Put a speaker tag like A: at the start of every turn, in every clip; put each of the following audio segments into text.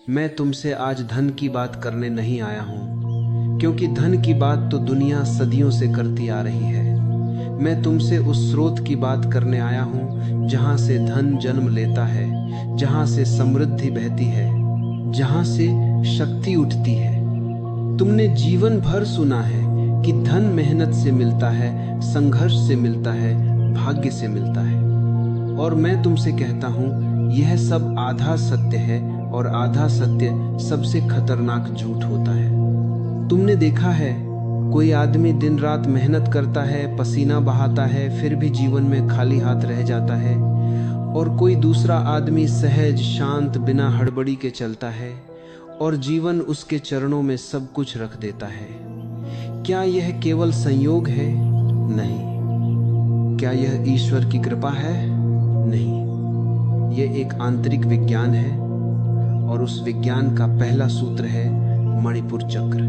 A: मैं तुमसे आज धन की बात करने नहीं आया हूँ, क्योंकि धन की बात तो दुनिया सदियों से करती आ रही है। मैं तुमसे उस स्रोत की बात करने आया हूँ जहाँ से धन जन्म लेता है, जहाँ से समृद्धि बहती है, जहाँ से शक्ति उठती है। तुमने जीवन भर सुना है कि धन मेहनत से मिलता है, संघर्ष से मिलता है, भाग्य से मिलता है। और मैं तुमसे कहता हूँ यह सब आधा सत्य है, और आधा सत्य सबसे खतरनाक झूठ होता है। तुमने देखा है कोई आदमी दिन रात मेहनत करता है, पसीना बहाता है, फिर भी जीवन में खाली हाथ रह जाता है। और कोई दूसरा आदमी सहज शांत बिना हड़बड़ी के चलता है और जीवन उसके चरणों में सब कुछ रख देता है। क्या यह केवल संयोग है? नहीं। क्या यह ईश्वर की कृपा है? नहीं। यह एक आंतरिक विज्ञान है, और उस विज्ञान का पहला सूत्र है मणिपुर चक्र।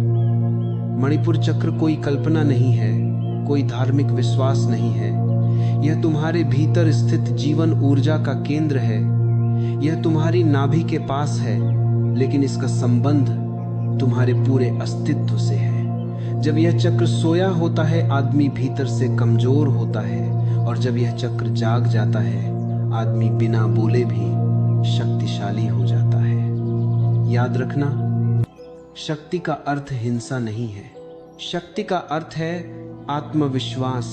A: मणिपुर चक्र कोई कल्पना नहीं है, कोई धार्मिक विश्वास नहीं है। यह तुम्हारे भीतर स्थित जीवन ऊर्जा का केंद्र है। यह तुम्हारी नाभि के पास है, लेकिन इसका संबंध तुम्हारे पूरे अस्तित्व से है। जब यह चक्र सोया होता है, आदमी भीतर से कमजोर होता है, और जब यह चक्र जाग जाता है, आदमी बिना बोले भी शक्तिशाली हो जाता है। याद रखना, शक्ति का अर्थ हिंसा नहीं है। शक्ति का अर्थ है आत्मविश्वास,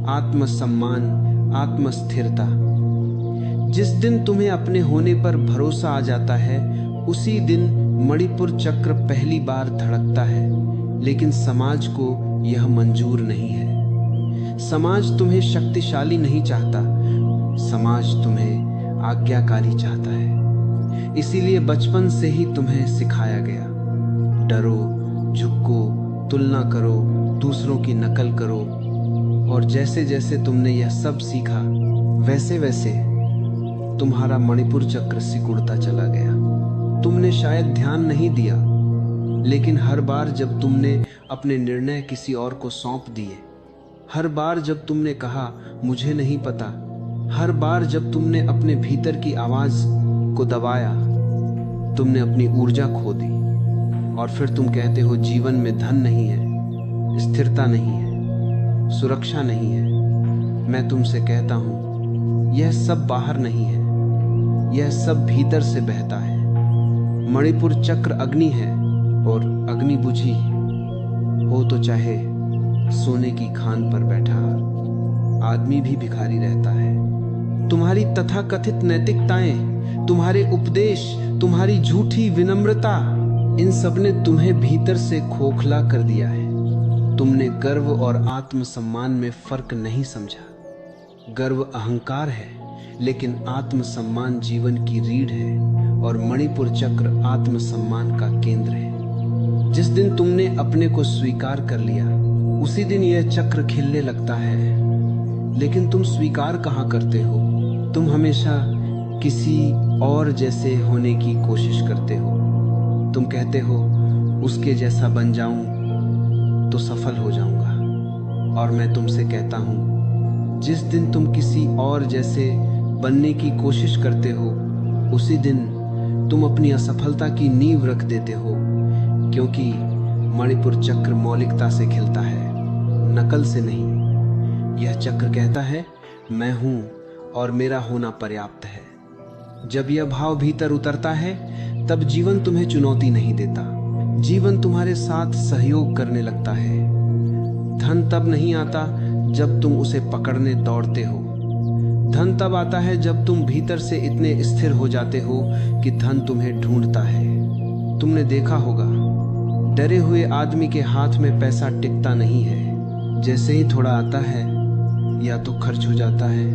A: आत्मसम्मान, आत्मस्थिरता। जिस दिन तुम्हें अपने होने पर भरोसा आ जाता है, उसी दिन मणिपुर चक्र पहली बार धड़कता है। लेकिन समाज को यह मंजूर नहीं है। समाज तुम्हें शक्तिशाली नहीं चाहता, समाज तुम्हें आज्ञाकारी चाहता है। इसीलिए बचपन से ही तुम्हें सिखाया गया, डरो, झुको, तुलना करो, दूसरों की नकल करो। और जैसे जैसे तुमने यह सब सीखा, वैसे वैसे तुम्हारा मणिपुर चक्र सिकुड़ता चला गया। तुमने शायद ध्यान नहीं दिया, लेकिन हर बार जब तुमने अपने निर्णय किसी और को सौंप दिए, हर बार जब तुमने कहा मुझे नहीं पता, हर बार जब तुमने अपने भीतर की आवाज को दबाया, तुमने अपनी ऊर्जा खो दी। और फिर तुम कहते हो जीवन में धन नहीं है, स्थिरता नहीं है, सुरक्षा नहीं है। मैं तुमसे कहता हूं यह सब बाहर नहीं है, यह सब भीतर से बहता है। मणिपुर चक्र अग्नि है, और अग्नि बुझी हो तो चाहे सोने की खान पर बैठा आदमी भी भिखारी रहता है। तुम्हारी तथाकथित नैतिकताएं, तुम्हारे उपदेश, तुम्हारी झूठी विनम्रता, इन सब ने तुम्हें भीतर से खोखला कर दिया है। तुमने गर्व और आत्मसम्मान में फर्क नहीं समझा। गर्व अहंकार है, लेकिन आत्मसम्मान जीवन की रीढ़ है, और मणिपुर चक्र आत्मसम्मान का केंद्र है। जिस दिन तुमने अपने को स्वीकार कर लिया, उसी दिन यह चक्र खिलने लगता है। लेकिन तुम स्वीकार कहाँ करते हो? तुम हमेशा किसी और जैसे होने की कोशिश करते हो। तुम कहते हो उसके जैसा बन जाऊं तो सफल हो जाऊंगा। और मैं तुमसे कहता हूं, जिस दिन तुम किसी और जैसे बनने की कोशिश करते हो, उसी दिन तुम अपनी असफलता की नींव रख देते हो। क्योंकि मणिपुर चक्र मौलिकता से खिलता है, नकल से नहीं। यह चक्र कहता है मैं हूं और मेरा होना पर्याप्त है। जब यह भाव भीतर उतरता है, तब जीवन तुम्हें चुनौती नहीं देता, जीवन तुम्हारे साथ सहयोग करने लगता है। धन तब नहीं आता जब तुम उसे पकड़ने दौड़ते हो। धन तब आता है जब तुम भीतर से इतने स्थिर हो जाते हो कि धन तुम्हें ढूंढता है। तुमने देखा होगा, डरे हुए आदमी के हाथ में पैसा टिकता नहीं है। जैसे ही थोड़ा आता है, या तो खर्च हो जाता है,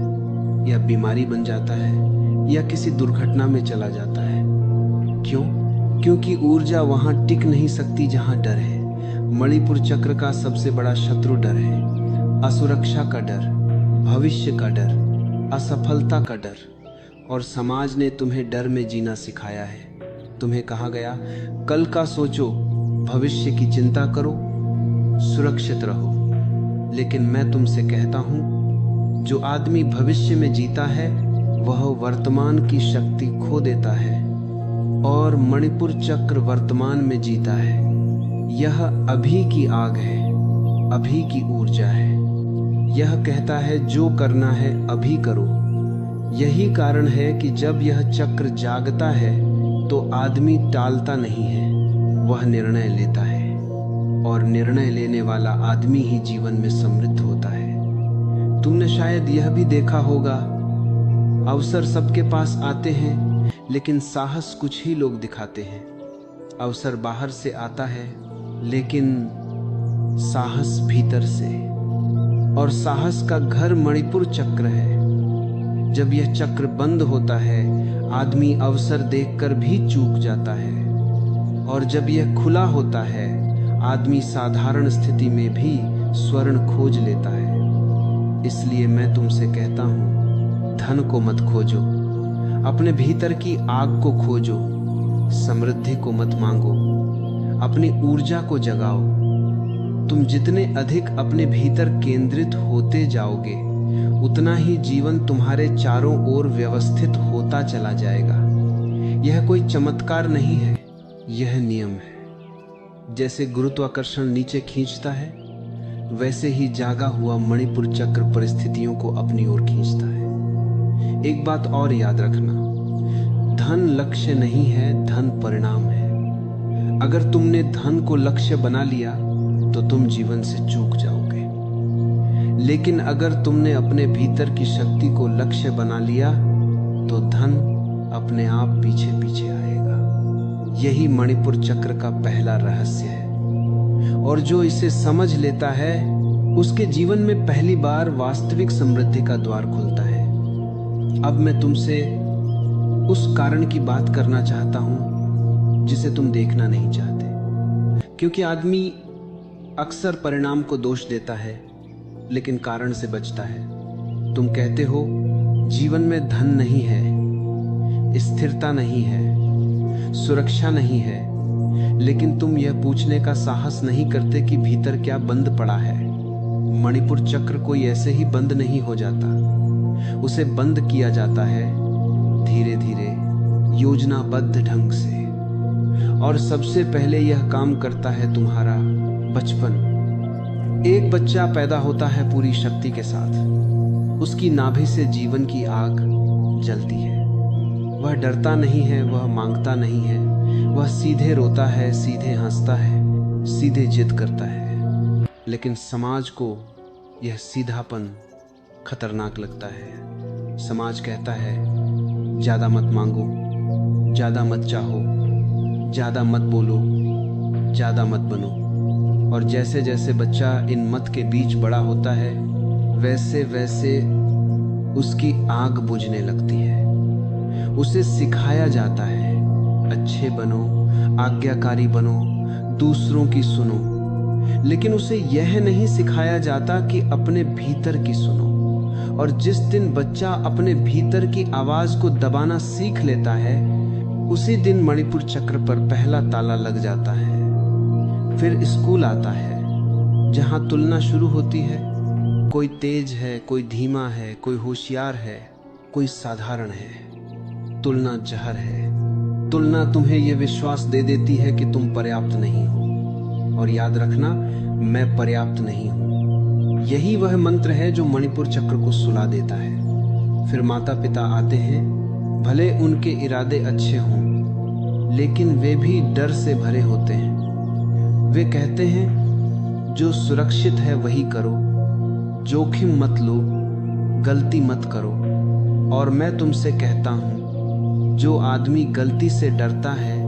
A: या बीमारी बन जाता है, या किसी दुर्घटना में चला जाता है। क्यों? क्योंकि ऊर्जा वहां टिक नहीं सकती जहां डर है। मणिपुर चक्र का सबसे बड़ा शत्रु डर है। असुरक्षा का डर, भविष्य का डर, असफलता का डर। और समाज ने तुम्हें डर में जीना सिखाया है। तुम्हें कहा गया, कल का सोचो, भविष्य की चिंता करो, सुरक्षित रहो। लेकिन मैं तुमसे कहता हूं, जो आदमी भविष्य में जीता है, वह वर्तमान की शक्ति खो देता है। और मणिपुर चक्र वर्तमान में जीता है। यह अभी की आग है, अभी की ऊर्जा है। यह कहता है जो करना है अभी करो। यही कारण है कि जब यह चक्र जागता है तो आदमी टालता नहीं है, वह निर्णय लेता है। और निर्णय लेने वाला आदमी ही जीवन में समृद्ध होता है। तुमने शायद यह भी देखा होगा, अवसर सबके पास आते हैं, लेकिन साहस कुछ ही लोग दिखाते हैं। अवसर बाहर से आता है, लेकिन साहस भीतर से। और साहस का घर मणिपुर चक्र है। जब यह चक्र बंद होता है, आदमी अवसर देखकर भी चूक जाता है। और जब यह खुला होता है, आदमी साधारण स्थिति में भी स्वर्ण खोज लेता है। इसलिए मैं तुमसे कहता हूं, धन को मत खोजो, अपने भीतर की आग को खोजो। समृद्धि को मत मांगो, अपनी ऊर्जा को जगाओ। तुम जितने अधिक अपने भीतर केंद्रित होते जाओगे, उतना ही जीवन तुम्हारे चारों ओर व्यवस्थित होता चला जाएगा। यह कोई चमत्कार नहीं है, यह नियम है। जैसे गुरुत्वाकर्षण नीचे खींचता है, वैसे ही जागा हुआ मणिपुर चक्र परिस्थितियों को अपनी ओर खींचता है। एक बात और याद रखना, धन लक्ष्य नहीं है, धन परिणाम है। अगर तुमने धन को लक्ष्य बना लिया तो तुम जीवन से चूक जाओगे, लेकिन अगर तुमने अपने भीतर की शक्ति को लक्ष्य बना लिया तो धन अपने आप पीछे पीछे आएगा। यही मणिपुर चक्र का पहला रहस्य है। और जो इसे समझ लेता है, उसके जीवन में पहली बार वास्तविक समृद्धि का द्वार खुलता है। अब मैं तुमसे उस कारण की बात करना चाहता हूं जिसे तुम देखना नहीं चाहते। क्योंकि आदमी अक्सर परिणाम को दोष देता है, लेकिन कारण से बचता है। तुम कहते हो जीवन में धन नहीं है, स्थिरता नहीं है, सुरक्षा नहीं है, लेकिन तुम यह पूछने का साहस नहीं करते कि भीतर क्या बंद पड़ा है। मणिपुर चक्र कोई ऐसे ही बंद नहीं हो जाता, उसे बंद किया जाता है धीरे धीरे, योजनाबद्ध ढंग से। और सबसे पहले यह काम करता है तुम्हारा बचपन। एक बच्चा पैदा होता है पूरी शक्ति के साथ। उसकी नाभि से जीवन की आग जलती है। वह डरता नहीं है, वह मांगता नहीं है, वह सीधे रोता है, सीधे हंसता है, सीधे जिद करता है। लेकिन समाज को यह सीधापन खतरनाक लगता है। समाज कहता है ज्यादा मत मांगो, ज्यादा मत चाहो, ज्यादा मत बोलो, ज्यादा मत बनो। और जैसे जैसे बच्चा इन मत के बीच बड़ा होता है, वैसे वैसे उसकी आग बुझने लगती है। उसे सिखाया जाता है अच्छे बनो, आज्ञाकारी बनो, दूसरों की सुनो, लेकिन उसे यह नहीं सिखाया जाता कि अपने भीतर की सुनो। और जिस दिन बच्चा अपने भीतर की आवाज को दबाना सीख लेता है, उसी दिन मणिपुर चक्र पर पहला ताला लग जाता है। फिर स्कूल आता है, जहां तुलना शुरू होती है। कोई तेज है, कोई धीमा है, कोई होशियार है, कोई साधारण है। तुलना जहर है। तुलना तुम्हें यह विश्वास दे देती है कि तुम पर्याप्त नहीं हो। और याद रखना, मैं पर्याप्त नहीं हूं। यही वह मंत्र है जो मणिपुर चक्र को सुला देता है। फिर माता पिता आते हैं, भले उनके इरादे अच्छे हों, लेकिन वे भी डर से भरे होते हैं। वे कहते हैं जो सुरक्षित है वही करो, जोखिम मत लो, गलती मत करो। और मैं तुमसे कहता हूं, जो आदमी गलती से डरता है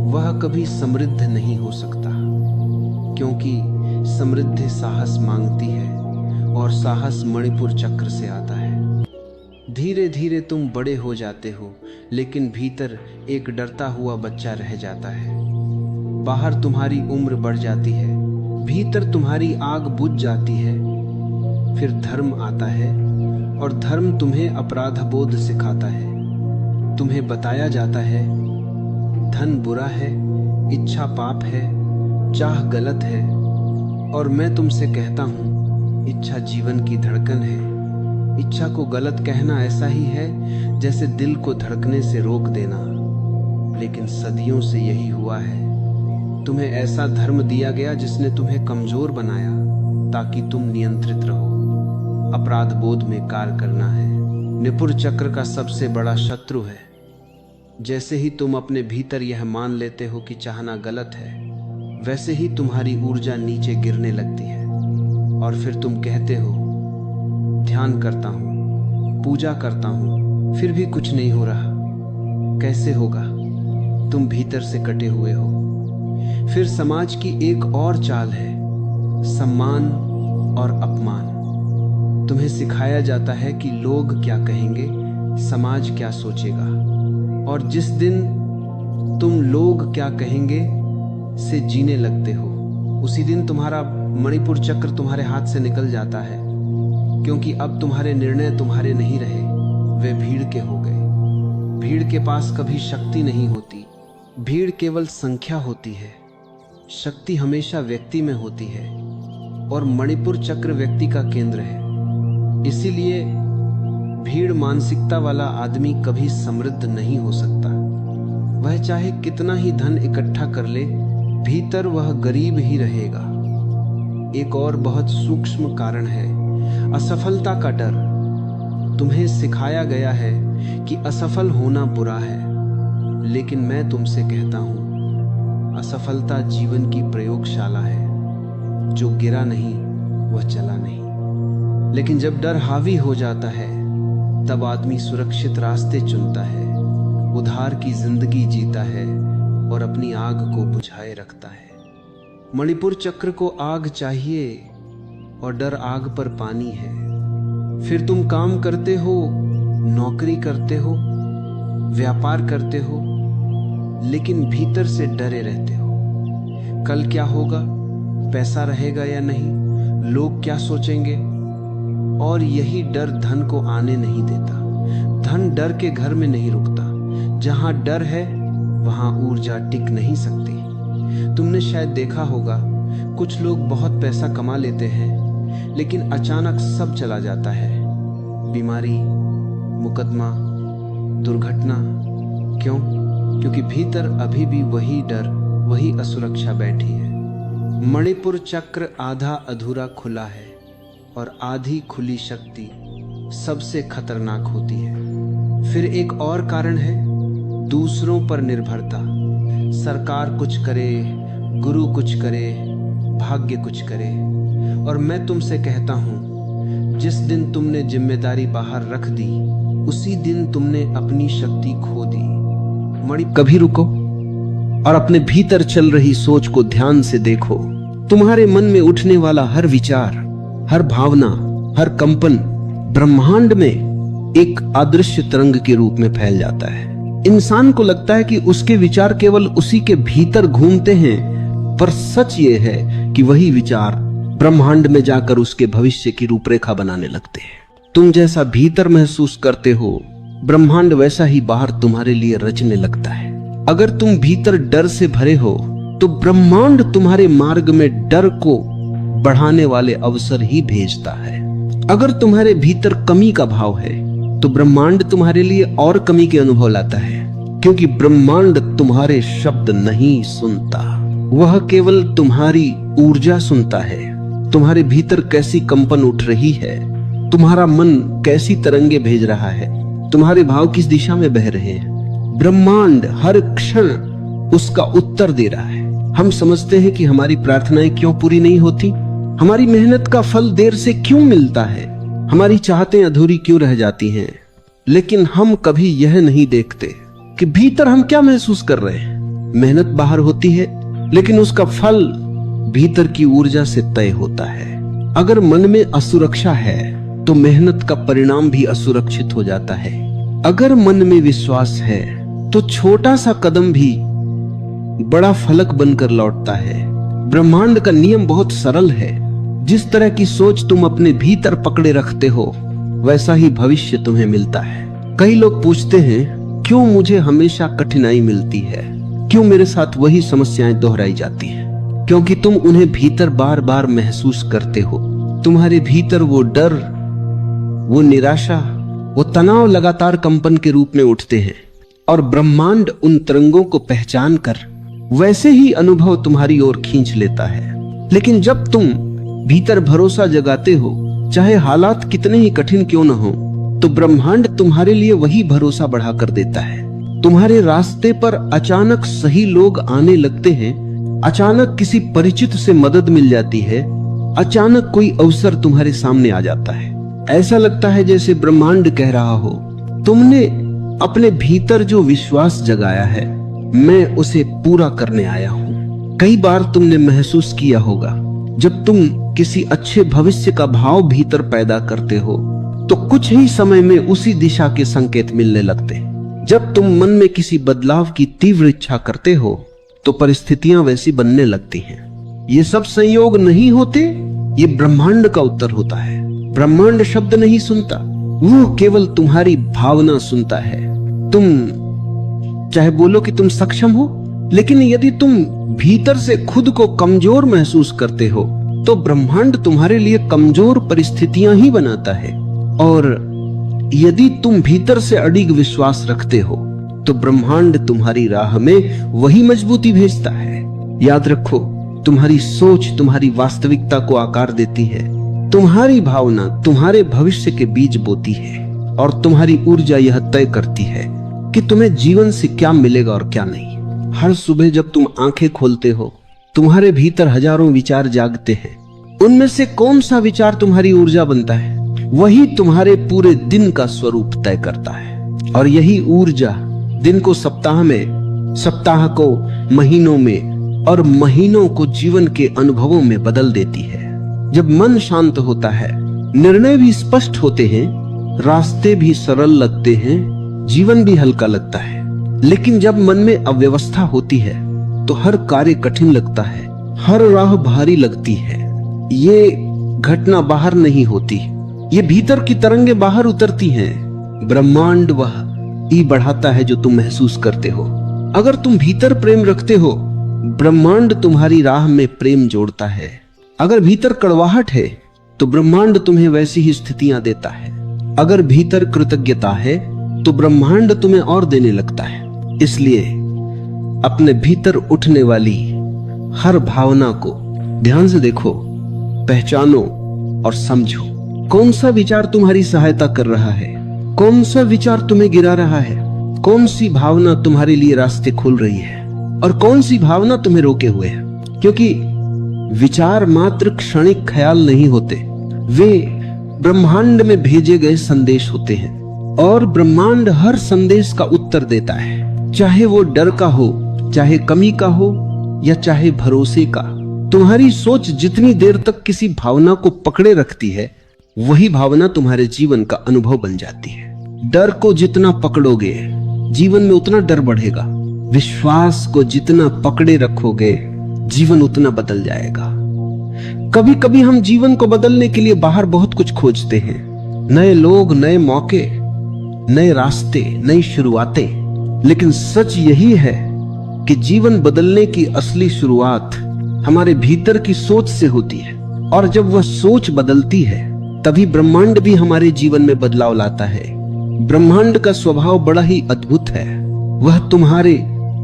A: वह कभी समृद्ध नहीं हो सकता, क्योंकि समृद्धि साहस मांगती है और साहस मणिपुर चक्र से आता है। धीरे धीरे तुम बड़े हो जाते हो, लेकिन भीतर एक डरता हुआ बच्चा रह जाता है। बाहर तुम्हारी उम्र बढ़ जाती है, भीतर तुम्हारी आग बुझ जाती है। फिर धर्म आता है और धर्म तुम्हें अपराध बोध सिखाता है। तुम्हें बताया जाता है धन बुरा है, इच्छा पाप है, चाह गलत है। और मैं तुमसे कहता हूं, इच्छा जीवन की धड़कन है। इच्छा को गलत कहना ऐसा ही है जैसे दिल को धड़कने से रोक देना। लेकिन सदियों से यही हुआ है। तुम्हें ऐसा धर्म दिया गया जिसने तुम्हें कमजोर बनाया ताकि तुम नियंत्रित रहो। अपराध बोध में कार्य करना है मणिपुर चक्र का सबसे बड़ा शत्रु है। जैसे ही तुम अपने भीतर यह मान लेते हो कि चाहना गलत है, वैसे ही तुम्हारी ऊर्जा नीचे गिरने लगती है और फिर तुम कहते हो ध्यान करता हूं, पूजा करता हूं, फिर भी कुछ नहीं हो रहा। कैसे होगा? तुम भीतर से कटे हुए हो। फिर समाज की एक और चाल है, सम्मान और अपमान। तुम्हें सिखाया जाता है कि लोग क्या कहेंगे, समाज क्या सोचेगा, और जिस दिन तुम लोग क्या कहेंगे से जीने लगते हो, उसी दिन तुम्हारा मणिपुर चक्र तुम्हारे हाथ से निकल जाता है, क्योंकि अब तुम्हारे निर्णय तुम्हारे नहीं रहे, वे भीड़ के हो गए। भीड़ के पास कभी शक्ति नहीं होती, भीड़ केवल संख्या होती है। शक्ति हमेशा व्यक्ति में होती है और मणिपुर चक्र व्यक्ति का केंद्र है। इसीलिए भीड़ मानसिकता वाला आदमी कभी समृद्ध नहीं हो सकता। वह चाहे कितना ही धन इकट्ठा कर ले, भीतर वह गरीब ही रहेगा। एक और बहुत सूक्ष्म कारण है असफलता का डर। तुम्हें सिखाया गया है कि असफल होना बुरा है, लेकिन मैं तुमसे कहता हूं असफलता जीवन की प्रयोगशाला है। जो गिरा नहीं वह चला नहीं। लेकिन जब डर हावी हो जाता है तब आदमी सुरक्षित रास्ते चुनता है, उधार की जिंदगी जीता है और अपनी आग को बुझाए रखता है। मणिपुर चक्र को आग चाहिए और डर आग पर पानी है। फिर तुम काम करते हो, नौकरी करते हो, व्यापार करते हो, लेकिन भीतर से डरे रहते हो। कल क्या होगा, पैसा रहेगा या नहीं, लोग क्या सोचेंगे। और यही डर धन को आने नहीं देता। धन डर के घर में नहीं रुकता। जहां डर है वहां ऊर्जा टिक नहीं सकती। तुमने शायद देखा होगा, कुछ लोग बहुत पैसा कमा लेते हैं, लेकिन अचानक सब चला जाता है। बीमारी, मुकदमा, दुर्घटना। क्यों? क्योंकि भीतर अभी भी वही डर, वही असुरक्षा बैठी है। मणिपुर चक्र आधा अधूरा खुला है और आधी खुली शक्ति सबसे खतरनाक होती है। फिर एक और कारण है दूसरों पर निर्भरता। सरकार कुछ करे, गुरु कुछ करे, भाग्य कुछ करे, और मैं तुमसे कहता हूं जिस दिन तुमने जिम्मेदारी बाहर रख दी, उसी दिन तुमने अपनी शक्ति खो दी। कभी रुको और अपने भीतर चल रही सोच को ध्यान से देखो। तुम्हारे मन में उठने वाला हर विचार, हर भावना, हर कंपन ब्रह्मांड में एक अदृश्य तरंग के रूप में फैल जाता है। इंसान को लगता है कि उसके विचार केवल उसी के भीतर घूमते हैं, पर सच ये है कि वही विचार ब्रह्मांड में जाकर उसके भविष्य की रूपरेखा बनाने लगते हैं। तुम जैसा भीतर महसूस करते हो, ब्रह्मांड वैसा ही बाहर तुम्हारे लिए रचने लगता है। अगर तुम भीतर डर से भरे हो तो ब्रह्मांड तुम्हारे मार्ग में डर को बढ़ाने वाले अवसर ही भेजता है। अगर तुम्हारे भीतर कमी का भाव है तो ब्रह्मांड तुम्हारे लिए और कमी के अनुभव लाता है, क्योंकि ब्रह्मांड तुम्हारे शब्द नहीं सुनता, वह केवल तुम्हारी ऊर्जा सुनता है। तुम्हारे भीतर कैसी कंपन उठ रही है, तुम्हारा मन कैसी तरंगे भेज रहा है, तुम्हारे भाव किस दिशा में बह रहे हैं। ब्रह्मांड हर क्षण उसका उत्तर दे रहा है। हम समझते हैं कि हमारी प्रार्थनाएं क्यों पूरी नहीं होती, हमारी मेहनत का फल देर से क्यों मिलता है, हमारी चाहतें अधूरी क्यों रह जाती हैं, लेकिन हम कभी यह नहीं देखते कि भीतर हम क्या महसूस कर रहे हैं। मेहनत बाहर होती है, लेकिन उसका फल भीतर की ऊर्जा से तय होता है। अगर मन में असुरक्षा है तो मेहनत का परिणाम भी असुरक्षित हो जाता है। अगर मन में विश्वास है तो छोटा सा कदम भी बड़ा फलक बनकर लौटता है। ब्रह्मांड का नियम बहुत सरल है। जिस तरह की सोच तुम अपने भीतर पकड़े रखते हो, वैसा ही भविष्य तुम्हें मिलता है। कई लोग पूछते हैं, क्यों मुझे हमेशा कठिनाई मिलती है, क्यों मेरे साथ वही समस्याएं दोहराई जाती हैं? क्योंकि तुम उन्हें भीतर बार बार महसूस करते हो। तुम्हारे भीतर वो डर, वो निराशा, वो तनाव लगातार कंपन के रूप में उठते हैं। और ब्रह्मांड उन तरंगों को पहचान कर वैसे ही अनुभव तुम्हारी ओर खींच लेता है। लेकिन जब तुम भीतर भरोसा जगाते हो, चाहे हालात कितने ही कठिन क्यों न हो, तो ब्रह्मांड तुम्हारे लिए वही भरोसा बढ़ा कर देता है। तुम्हारे रास्ते पर अचानक सही लोग आने लगते हैं, अचानक किसी परिचित से मदद मिल जाती है, अचानक कोई अवसर तुम्हारे सामने आ जाता है। ऐसा लगता है जैसे ब्रह्मांड कह रहा हो, तुमने अपने भीतर जो विश्वास जगाया है, मैं उसे पूरा करने आया हूं। कई बार तुमने महसूस किया होगा, जब तुम किसी अच्छे भविष्य का भाव भीतर पैदा करते हो तो कुछ ही समय में उसी दिशा के संकेत मिलने लगते हैं। जब तुम मन में किसी बदलाव की तीव्र इच्छा करते हो तो परिस्थितियां वैसी बनने लगती हैं। ये सब संयोग नहीं होते, ये ब्रह्मांड का उत्तर होता है। ब्रह्मांड शब्द नहीं सुनता, वो केवल तुम्हारी भावना सुनता है। तुम चाहे बोलो कि तुम सक्षम हो, लेकिन यदि तुम भीतर से खुद को कमजोर महसूस करते हो तो ब्रह्मांड तुम्हारे लिए कमजोर परिस्थितियां ही बनाता है। और यदि तुम भीतर से अडिग विश्वास रखते हो तो ब्रह्मांड तुम्हारी राह में वही मजबूती भेजता है। याद रखो, तुम्हारी सोच तुम्हारी वास्तविकता को आकार देती है। तुम्हारी भावना तुम्हारे भविष्य के बीज बोती है और तुम्हारी ऊर्जा यह तय करती है कि तुम्हें जीवन से क्या मिलेगा और क्या नहीं। हर सुबह जब तुम आंखें खोलते हो, तुम्हारे भीतर हजारों विचार जागते हैं। उनमें से कौन सा विचार तुम्हारी ऊर्जा बनता है, वही तुम्हारे पूरे दिन का स्वरूप तय करता है। और यही ऊर्जा दिन को सप्ताह में, सप्ताह को महीनों में और महीनों को जीवन के अनुभवों में बदल देती है। जब मन शांत होता है, निर्णय भी स्पष्ट होते हैं, रास्ते भी सरल लगते हैं, जीवन भी हल्का लगता है। लेकिन जब मन में अव्यवस्था होती है तो हर कार्य कठिन लगता है, हर राह भारी लगती है। ये घटना बाहर नहीं होती, ये भीतर की तरंगें बाहर उतरती हैं। ब्रह्मांड वह ई बढ़ाता है जो तुम महसूस करते हो। अगर तुम भीतर प्रेम रखते हो, ब्रह्मांड तुम्हारी राह में प्रेम जोड़ता है। अगर भीतर कड़वाहट है तो ब्रह्मांड तुम्हें वैसी ही स्थितियां देता है। अगर भीतर कृतज्ञता है तो ब्रह्मांड तुम्हें और देने लगता है। इसलिए अपने भीतर उठने वाली हर भावना को ध्यान से देखो, पहचानो और समझो। कौन सा विचार तुम्हारी सहायता कर रहा है, कौन सा विचार तुम्हें गिरा रहा है, कौन सी भावना तुम्हारे लिए रास्ते खोल रही है और कौन सी भावना तुम्हें रोके हुए है। क्योंकि विचार मात्र क्षणिक ख्याल नहीं होते, वे ब्रह्मांड में भेजे गए संदेश होते हैं और ब्रह्मांड हर संदेश का उत्तर देता है, चाहे वो डर का हो, चाहे कमी का हो या चाहे भरोसे का। तुम्हारी सोच जितनी देर तक किसी भावना को पकड़े रखती है, वही भावना तुम्हारे जीवन का अनुभव बन जाती है। डर को जितना पकड़ोगे, जीवन में उतना डर बढ़ेगा। विश्वास को जितना पकड़े रखोगे, जीवन उतना बदल जाएगा। कभी कभी हम जीवन को बदलने के लिए बाहर बहुत कुछ खोजते हैं, नए लोग, नए मौके, नए रास्ते, नई शुरुआतें। लेकिन सच यही है कि जीवन बदलने की असली शुरुआत हमारे भीतर की सोच से होती है। और जब वह सोच बदलती है, तभी ब्रह्मांड भी हमारे जीवन में बदलाव लाता है। ब्रह्मांड का स्वभाव बड़ा ही अद्भुत है। वह तुम्हारे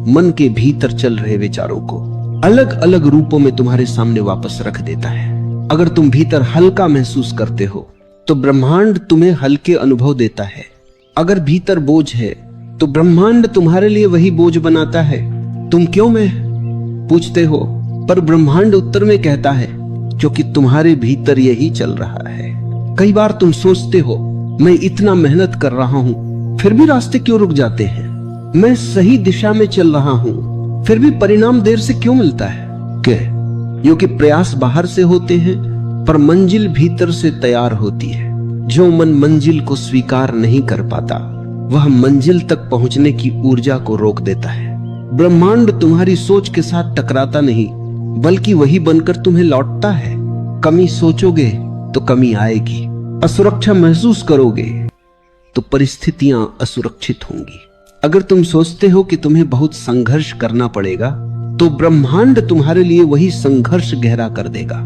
A: मन के भीतर चल रहे विचारों को अलग अलग रूपों में तुम्हारे सामने वापस रख देता है। अगर तुम भीतर हल्का महसूस करते हो तो ब्रह्मांड तुम्हें हल्के अनुभव देता है। अगर भीतर बोझ है तो ब्रह्मांड तुम्हारे लिए वही बोझ बनाता है। तुम क्यों मैं पूछते हो, पर ब्रह्मांड उत्तर में कहता है क्योंकि तुम्हारे भीतर यही चल रहा है। कई बार तुम सोचते हो, मैं इतना मेहनत कर रहा हूं फिर भी रास्ते क्यों रुक जाते हैं, मैं सही दिशा में चल रहा हूं फिर भी परिणाम देर से क्यों मिलता है। क्योंकि प्रयास बाहर से होते हैं पर मंजिल भीतर से तैयार होती है। जो मन मंजिल को स्वीकार नहीं कर पाता, वह मंजिल तक पहुंचने की ऊर्जा को रोक देता है। ब्रह्मांड तुम्हारी सोच के साथ टकराता नहीं, बल्कि वही बनकर तुम्हें लौटता है। कमी सोचोगे तो कमी आएगी, असुरक्षा महसूस करोगे तो परिस्थितियां असुरक्षित होंगी। अगर तुम सोचते हो कि तुम्हें बहुत संघर्ष करना पड़ेगा, तो ब्रह्मांड तुम्हारे लिए वही संघर्ष गहरा कर देगा।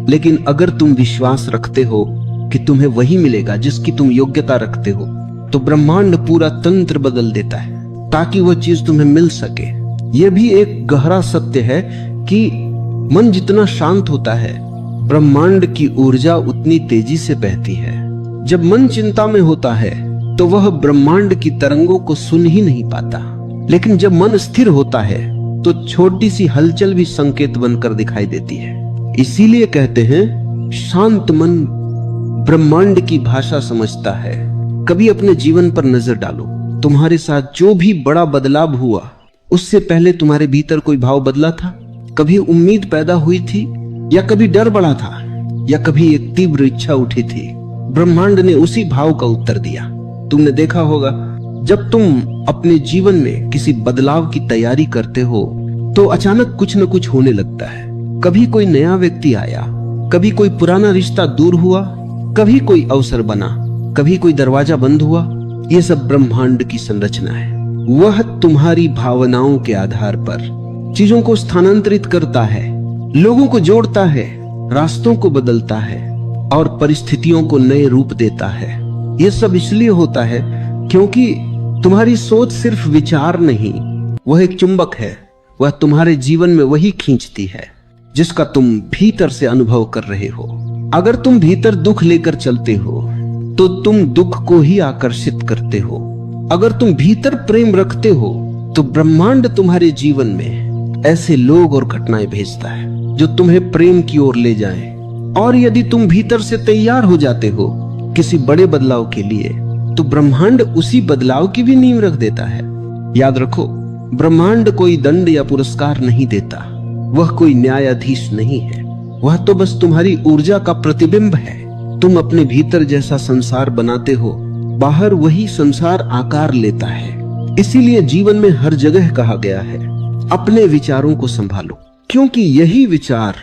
A: लेकिन अगर तुम विश्वास रखते हो कि तुम्हें वही मिलेगा जिसकी तुम योग्यता रखते हो, तो ब्रह्मांड पूरा तंत्र बदल देता है। ताकि वह चीज तुम्हें मिल सके। यह भी एक गहरा सत्य है कि मन जितना शांत होता है, ब्रह्मांड की ऊर्जा उतनी तेजी से बहती है। जब मन चिंता में होता है तो वह ब्रह्मांड की तरंगों को सुन ही नहीं पाता, लेकिन जब मन स्थिर होता है तो छोटी सी हलचल भी संकेत बनकर दिखाई देती है। इसीलिए कहते हैं शांत मन ब्रह्मांड की भाषा समझता है। कभी अपने जीवन पर नजर डालो, तुम्हारे साथ जो भी बड़ा बदलाव हुआ उससे पहले तुम्हारे भीतर कोई भाव बदला था? कभी उम्मीद पैदा हुई थी, या कभी डर बढ़ा था, या कभी एक तीव्र इच्छा उठी थी? ब्रह्मांड ने उसी भाव का उत्तर दिया। तुमने देखा होगा, जब तुम अपने जीवन में किसी बदलाव की तैयारी करते हो तो अचानक कुछ न कुछ होने लगता है। कभी कोई नया व्यक्ति आया, कभी कोई पुराना रिश्ता दूर हुआ, कभी कोई अवसर बना, कभी कोई दरवाजा बंद हुआ। ये सब ब्रह्मांड की संरचना है। वह तुम्हारी भावनाओं के आधार पर चीजों को स्थानांतरित करता है, लोगों को जोड़ता है, रास्तों को बदलता है और परिस्थितियों को नए रूप देता है। यह सब इसलिए होता है क्योंकि तुम्हारी सोच सिर्फ विचार नहीं, वह एक चुंबक है। वह तुम्हारे जीवन में वही खींचती है जिसका तुम भीतर से अनुभव कर रहे हो। अगर तुम भीतर दुख लेकर चलते हो तो तुम दुख को ही आकर्षित करते हो। अगर तुम भीतर प्रेम रखते हो तो ब्रह्मांड तुम्हारे जीवन में ऐसे लोग और घटनाएं भेजता है जो तुम्हें प्रेम की ओर ले जाएं। और यदि तुम भीतर से तैयार हो जाते हो किसी बड़े बदलाव के लिए तो ब्रह्मांड उसी बदलाव की भी नींव रख देता है। याद रखो, ब्रह्मांड कोई दंड या पुरस्कार नहीं देता, वह कोई न्यायाधीश नहीं है। वह तो बस तुम्हारी ऊर्जा का प्रतिबिंब है। तुम अपने भीतर जैसा संसार बनाते हो, बाहर वही संसार आकार लेता है। इसीलिए जीवन में हर जगह कहा गया है, अपने विचारों को संभालो, क्योंकि यही विचार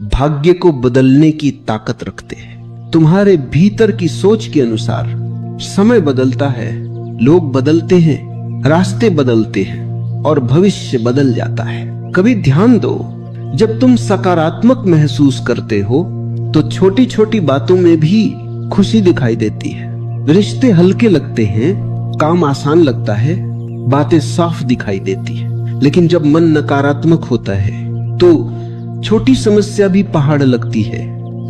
A: भाग्य को बदलने की ताकत रखते हैं। तुम्हारे भीतर की सोच के अनुसार समय बदलता है, लोग बदलते हैं, रास्ते बदलते हैं और भविष्य बदल जाता है। कभी ध्यान दो, जब तुम सकारात्मक महसूस करते हो तो छोटी छोटी बातों में भी खुशी दिखाई देती है। रिश्ते हल्के लगते हैं, काम आसान लगता है, बातें साफ दिखाई देती है। लेकिन जब मन नकारात्मक होता है तो छोटी समस्या भी पहाड़ लगती है,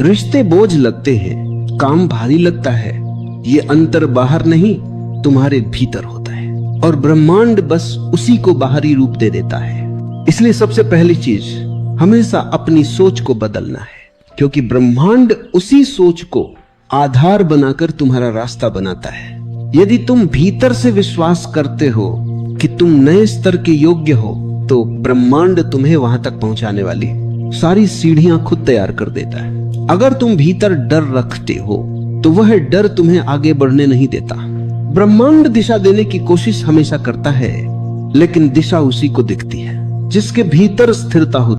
A: रिश्ते बोझ लगते हैं, काम भारी लगता है। ये अंतर बाहर नहीं, तुम्हारे भीतर होता है और ब्रह्मांड बस उसी को बाहरी रूप दे देता है। इसलिए सबसे पहली चीज, हमेशा अपनी सोच को बदलना है, क्योंकि ब्रह्मांड उसी सोच को आधार बनाकर तुम्हारा रास्ता बनाता है। यदि तुम भीतर से विश्वास करते हो कि तुम नए स्तर के योग्य हो तो ब्रह्मांड तुम्हें वहां तक पहुंचाने वाली सारी सीढ़ियां खुद तैयार कर देता है। अगर तुम भीतर डर रखते हो तो वह डर तुम्हें आगे बढ़ने नहीं देता। ब्रह्मांड दिशा देने की कोशिश हमेशा करता है, लेकिन दिशा उसी को दिखती है जिसके भीतर स्थिरता होती है।